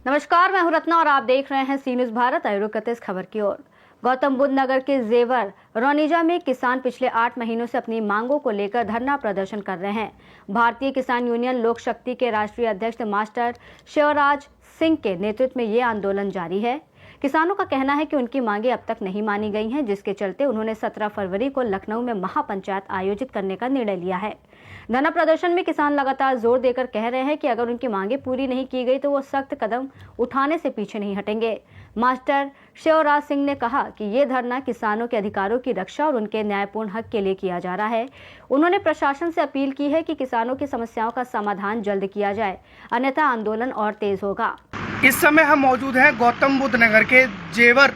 नमस्कार, मैं हूं रत्ना और आप देख रहे हैं सी न्यूज़ भारत। आइए रुकते इस खबर की ओर। गौतम बुद्ध नगर के जेवर रौनीजा में किसान पिछले 8 महीनों से अपनी मांगों को लेकर धरना प्रदर्शन कर रहे हैं। भारतीय किसान यूनियन लोक शक्ति के राष्ट्रीय अध्यक्ष मास्टर शिवराज सिंह के नेतृत्व में ये आंदोलन जारी है। किसानों का कहना है कि उनकी मांगें अब तक नहीं मानी गई हैं, जिसके चलते उन्होंने 17 फरवरी को लखनऊ में महापंचायत आयोजित करने का निर्णय लिया है। धरना प्रदर्शन में किसान लगातार जोर देकर कह रहे हैं कि अगर उनकी मांगें पूरी नहीं की गई तो वो सख्त कदम उठाने से पीछे नहीं हटेंगे। मास्टर शिवराज सिंह ने कहा कि ये धरना किसानों के अधिकारों की रक्षा और उनके न्यायपूर्ण हक के लिए किया जा रहा है। उन्होंने प्रशासन से अपील की है कि किसानों की समस्याओं का समाधान जल्द किया जाए, अन्यथा आंदोलन और तेज होगा। इस समय हम मौजूद हैं गौतम बुद्ध नगर के जेवर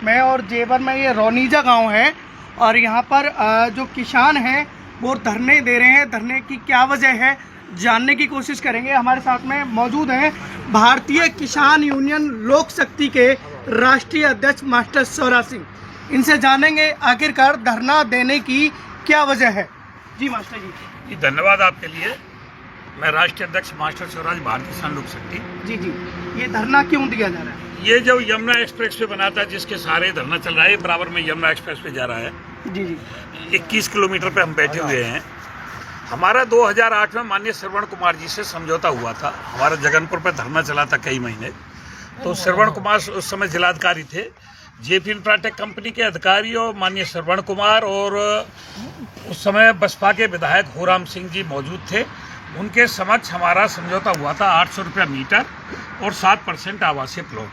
में, और जेवर में ये रौनीजा गांव है, और यहाँ पर जो किसान हैं वो धरने दे रहे हैं। धरने की क्या वजह है जानने की कोशिश करेंगे। हमारे साथ में मौजूद हैं भारतीय किसान यूनियन लोक शक्ति के राष्ट्रीय अध्यक्ष मास्टर शिवराज सिंह। इनसे जानेंगे आखिरकार धरना देने की क्या वजह है। जी मास्टर जी। धन्यवाद आपके लिए। मैं राष्ट्रीय अध्यक्ष मास्टर शिवराज, भारतीय किसान लोक शक्ति। जी, ये धरना क्यों दिया जा रहा है? ये जो यमुना एक्सप्रेस पे बना था, जिसके सहारे धरना चल रहा है, बराबर में यमुना एक्सप्रेस पे जा रहा है। जी। 21 किलोमीटर पे हम बैठे हुए हैं। हमारा 2008 में माननीय श्रवण कुमार जी से समझौता हुआ था। हमारा जगनपुर पे धरना चला था कई महीने। तो श्रवण कुमार उस समय जिलाधिकारी थे। जेपी इंफ्राटेक कंपनी के अधिकारी और माननीय श्रवण कुमार और उस समय बसपा के विधायक होराम सिंह जी मौजूद थे। उनके समक्ष हमारा समझौता हुआ था 800 रुपया मीटर और 7% आवासीय प्लॉट।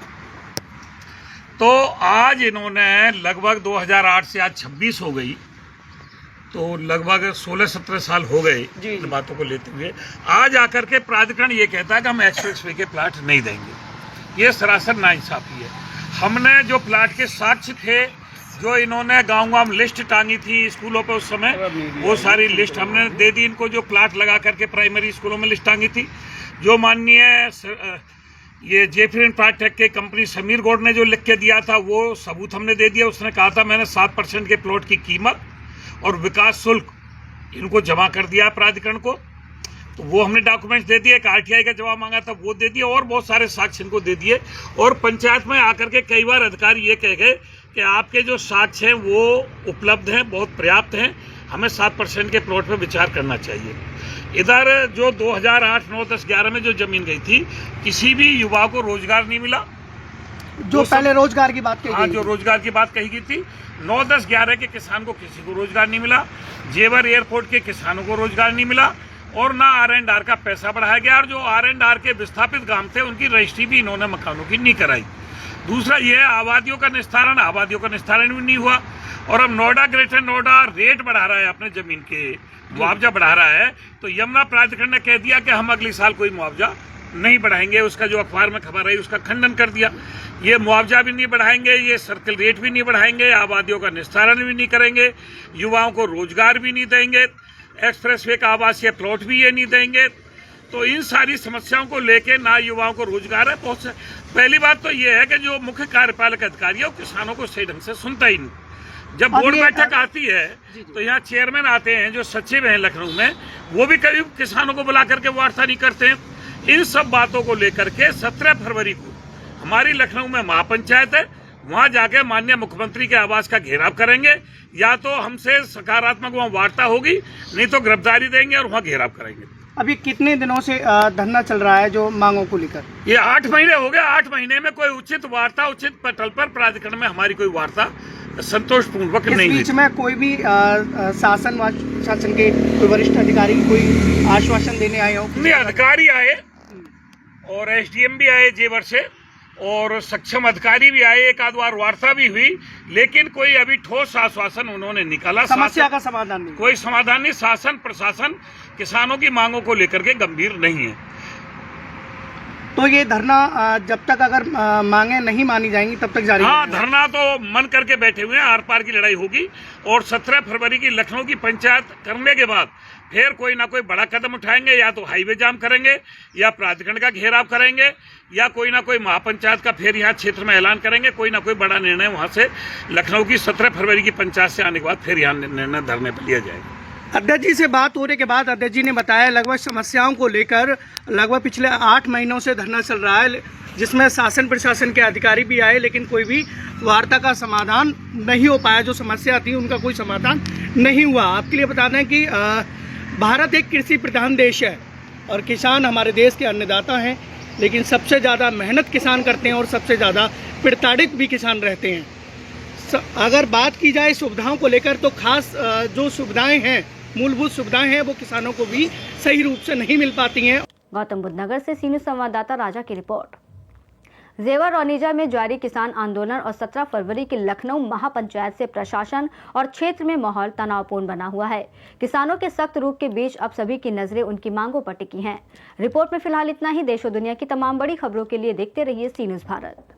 तो आज इन्होंने लगभग 2008 से आज 26 हो गई, तो लगभग 16-17 साल हो गए इन बातों को लेते हुए। आज आकर के प्राधिकरण ये कहता है कि हम एक्सप्रेसवे के प्लाट नहीं देंगे। ये सरासर नाइंसाफी है। हमने जो प्लाट के साक्ष्य थे, जो इन्होंने गांव लिस्ट टांगी थी स्कूलों पे उस समय, वो सारी लिस्ट हमने दे दी इनको। जो प्लाट लगा करके प्राइमरी स्कूलों में लिस्ट टांगी थी, जो माननीय ये जेपी इंफ्राटेक के कंपनी समीर गौड़ ने जो लिख के दिया था, वो सबूत हमने दे दिया। उसने कहा था मैंने 7% के प्लॉट की कीमत और विकास शुल्क इनको जमा कर दिया प्राधिकरण को। तो वो हमने डॉक्यूमेंट्स दे दिए। एक आरटीआई का जवाब मांगा था, वो दे दिया, और बहुत सारे साक्ष्य इनको दे दिए। और पंचायत में आकर के कई बार अधिकारी ये कह गए कि आपके जो साक्ष्य हैं वो उपलब्ध हैं, बहुत पर्याप्त हैं, हमें 7% के प्लॉट पर विचार करना चाहिए। इधर जो 2008, 9, 10, 11 में जो जमीन गई थी, किसी भी युवा को रोजगार नहीं मिला। जो पहले रोजगार की बात कही हाँ, जो रोजगार की बात कही गई थी, 9, 10, 11 के किसान को किसी को रोजगार नहीं मिला। जेवर एयरपोर्ट के किसानों को रोजगार नहीं मिला, और ना R&R का पैसा बढ़ाया गया। और जो R&R के विस्थापित गांव थे, उनकी रजिस्ट्री भी इन्होंने मकानों की नहीं कराई। दूसरा ये है आबादियों का निस्तारण भी नहीं हुआ। और अब नोएडा, ग्रेटर नोएडा रेट बढ़ा रहा है, अपने जमीन के मुआवजा बढ़ा रहा है। तो यमुना प्राधिकरण ने कह दिया कि हम अगले साल कोई मुआवजा नहीं बढ़ाएंगे। उसका जो अखबार में खबर आई, उसका खंडन कर दिया। ये मुआवजा भी नहीं बढ़ाएंगे, ये सर्किल रेट भी नहीं बढ़ाएंगे, आबादियों का निस्तारण भी नहीं करेंगे, युवाओं को रोजगार भी नहीं देंगे, एक्सप्रेसवे का आवासीय प्लॉट भी ये नहीं देंगे। तो इन सारी समस्याओं को लेके ना युवाओं को रोजगार है। बहुत से पहली बात तो ये है कि जो मुख्य कार्यपालक अधिकारी है वो किसानों को सही ढंग से सुनता ही नहीं। जब बोर्ड बैठक आती है तो यहाँ चेयरमैन आते हैं जो सचिव हैं लखनऊ में, वो भी कभी किसानों को बुला करके वार्ता नहीं करते हैं। इन सब बातों को लेकर के 17 फरवरी को हमारी लखनऊ में महापंचायत है, वहां जाके माननीय मुख्यमंत्री के आवास का घेराव करेंगे। या तो हमसे सकारात्मक वहां वार्ता होगी, नहीं तो गिरफ्तारी देंगे और वहां घेराव करेंगे। अभी कितने दिनों से धरना चल रहा है जो मांगों को लेकर? ये 8 महीने हो गए। 8 महीने में कोई उचित वार्ता, उचित पटल पर प्राधिकरण में हमारी कोई वार्ता संतोषपूर्वक नहीं है। इस बीच में कोई भी शासन के कोई वरिष्ठ अधिकारी कोई आश्वासन देने आए हो? नहीं, अधिकारी आए और SDM भी आए जेवर से, और सक्षम अधिकारी भी आए, एक आध बार वार्ता भी हुई, लेकिन कोई अभी ठोस आश्वासन उन्होंने निकाला। समस्या का समाधान नहीं, कोई समाधान नहीं। शासन प्रशासन किसानों की मांगों को लेकर के गंभीर नहीं है। तो ये धरना जब तक अगर मांगे नहीं मानी जाएंगी तब तक जारी? हाँ, धरना तो मन करके बैठे हुए हैं। आर पार की लड़ाई होगी, और 17 फरवरी की लखनऊ की पंचायत करने के बाद फिर कोई ना कोई बड़ा कदम उठाएंगे। या तो हाईवे जाम करेंगे, या प्राधिकरण का घेराव करेंगे, या कोई ना कोई महापंचायत का फिर यहाँ क्षेत्र में ऐलान करेंगे। कोई ना कोई बड़ा निर्णय वहाँ से लखनऊ की 17 फरवरी की पंचायत से आने के बाद फिर यहाँ निर्णय धरने पर लिया जाएगा। अध्यक्ष जी से बात होने के बाद अध्यक्ष जी ने बताया लगभग समस्याओं को लेकर लगभग पिछले 8 महीनों से धरना चल रहा है, जिसमें शासन प्रशासन के अधिकारी भी आए, लेकिन कोई भी वार्ता का समाधान नहीं हो पाया। जो समस्या थी उनका कोई समाधान नहीं हुआ। आपके लिए बता दें कि भारत एक कृषि प्रधान देश है और किसान हमारे देश के अन्नदाता हैं, लेकिन सबसे ज़्यादा मेहनत किसान करते हैं और सबसे ज़्यादा प्रताड़ित भी किसान रहते हैं। अगर बात की जाए सुविधाओं को लेकर तो खास जो सुविधाएं हैं, मूलभूत सुविधाएं हैं, वो किसानों को भी सही रूप से नहीं मिल पाती हैं। गौतम बुद्ध नगर से सी न्यूज़ संवाददाता राजा की रिपोर्ट। जेवर रौनीजा में जारी किसान आंदोलन और 17 फरवरी की लखनऊ महापंचायत से प्रशासन और क्षेत्र में माहौल तनावपूर्ण बना हुआ है। किसानों के सख्त रुख के बीच अब सभी की नजरें उनकी मांगों पर टिकी हैं। रिपोर्ट में फिलहाल इतना ही। देश और दुनिया की तमाम बड़ी खबरों के लिए देखते रहिए सी न्यूज़ भारत।